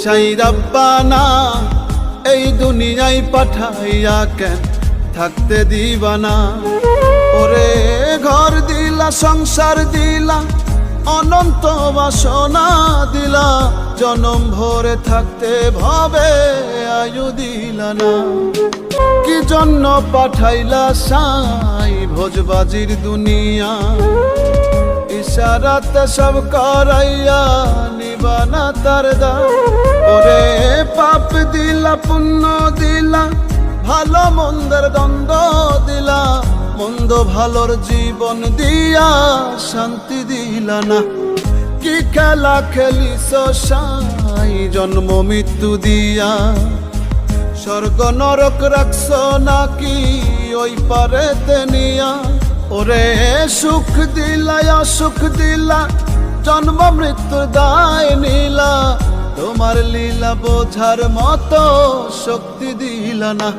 সাই রাব্বানা এই দুনিয়ায় পাঠাইয়া কেন থাকতে দিবানা। ওরে ঘর দিলা সংসার দিলা অনন্ত বাসনা দিলা, জনম ভরে থাকতে ভবে আয়ু দিলা না। কি জন্য পাঠাইলা সাই ভোজবাজির দুনিয়া, ইশারাতে সব করাইয়া নিবানা তার দা। ওরে পাপ দিলা পুণ্য দিলা ভালো মন্দের দ্বন্দ্ব দিলা, মন্দ ভালোর জীবন দিয়া শান্তি দিলা না। কি খেলা খেলিস সাই জন্ম মৃত্যু দিয়া, স্বর্গ নরক রাখছ নাকি ওই পারেতে নিয়া। ওরে সুখ দিলা অসুখ দিলা জন্ম মৃত্যুর দায় নিলা, তোমার লীলা বোঝার মতো শক্তি দিলা না।